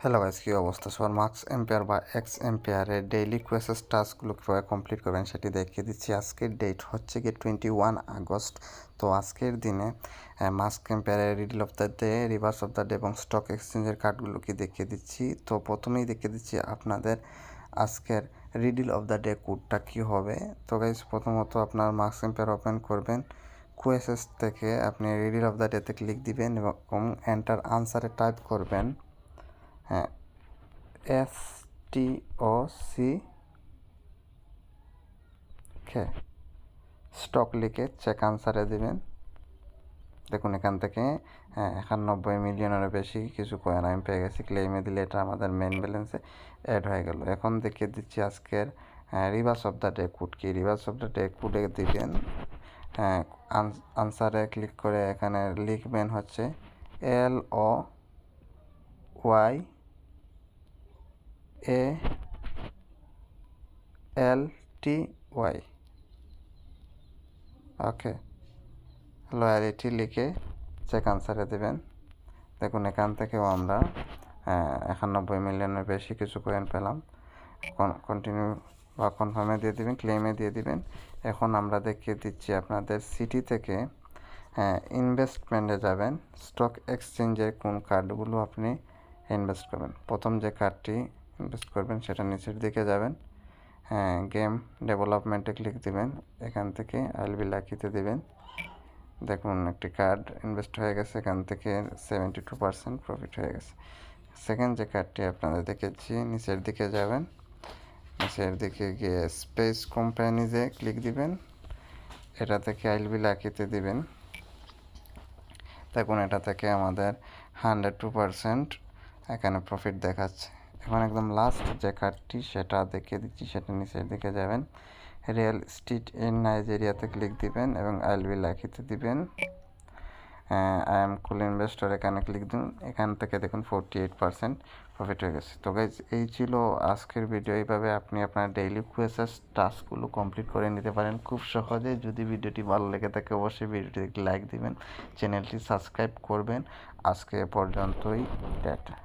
Hello guys, কী অবস্থা সবার? Marks ampere বা এক্স এম্পেয়ারে ডেইলি কোয়েসেস টাস্কগুলো কীভাবে কমপ্লিট করবেন সেটি দেখিয়ে দিচ্ছি। আজকের ডেট হচ্ছে গিয়ে 21 আগস্ট। তো আজকের দিনে মাস্ক এম্পেয়ারে riddle of the day, rebus of the day এবং স্টক এক্সচেঞ্জের কার্ডগুলোকে দেখিয়ে দিচ্ছি। তো প্রথমেই দেখিয়ে দিচ্ছি আপনাদের আজকের রিডল অফ দ্য ডে কোডটা কী হবে। তো গাইস, প্রথমত আপনার মার্কস এম্পেয়ার ওপেন করবেন, কোয়েসেস থেকে আপনি রিডল অফ দ্য ডেতে ক্লিক দিবেন এবং এন্টার আনসারে টাইপ করবেন STOC স্টক লিখে চেক আনসারে দেবেন। দেখুন এখান থেকে 91 মিলিয়নেরও বেশি কিছু কয়েন আমি পেয়ে গেছি। ক্লেমে দিলে এটা আমাদের মেন ব্যালেন্সে অ্যাড হয়ে গেল। এখন দেখিয়ে দিচ্ছি আজকের reverse of the day code কি। রিভার্স অফ দ্য ডে কোডে দিবেন, আনসারে ক্লিক করে এখানে লিখবেন হচ্ছে LOYALTY। ওকে, লয়ালিটি লিখে চেক আনসারে দেবেন। দেখুন এখান থেকেও আমরা 91 মিলিয়নের বেশি কিছু কয়েন পেলাম। কন্টিনিউ বা কনফার্মে দিয়ে দিবেন, ক্লেমে দিয়ে দিবেন। এখন আমরা দেখিয়ে দিচ্ছি আপনাদের সিটি থেকে ইনভেস্টমেন্টে যাবেন, স্টক এক্সচেঞ্জের কোন কার্ডগুলো আপনি ইনভেস্ট করবেন। প্রথম যে কার্ডটি ইনভেস্ট করবেন সেটা নিচের দিকে যাবেন, গেম ডেভেলপমেন্টে ক্লিক দিবেন, এখান থেকে আইএলবি লাকিতে দিবেন। দেখুন একটি কার্ড ইনভেস্ট হয়ে গেছে, এখান থেকে 72% প্রফিট হয়ে গেছে। সেকেন্ড যে কার্ডটি আপনাদের দেখেছি, নিচের দিকে যাবেন, নিচের দিকে গিয়ে স্পেস কোম্পানিজে ক্লিক দিবেন, এটা থেকে আইএলবি লাকিতে দিবেন। দেখুন এটা থেকে আমাদের 102% এখানে প্রফিট দেখাচ্ছে। এখন একদম লাস্ট যে কার্ডটি সেটা দেখিয়ে দিচ্ছি, সেটা নিচের দিকে যাবেন, রিয়েল স্টেট ইন নাইজেরিয়াতে ক্লিক দিবেন এবং আইএলবি লাকিতে দিবেন। আই এম কুল ইনভেস্টর এখানে ক্লিক দিন, এখান থেকে দেখুন 48% প্রফিট হয়ে গেছে। তো গাইজ এই ছিল আজকের ভিডিও। এইভাবে আপনি আপনার ডেইলি কোয়েসেস টাস্কগুলো কমপ্লিট করে নিতে পারেন খুব সহজে। যদি ভিডিওটি ভালো লেগে থাকে অবশ্যই ভিডিওটি লাইক দিবেন, চ্যানেলটি সাবস্ক্রাইব করবেন। আজকে পর্যন্তই, টাটা।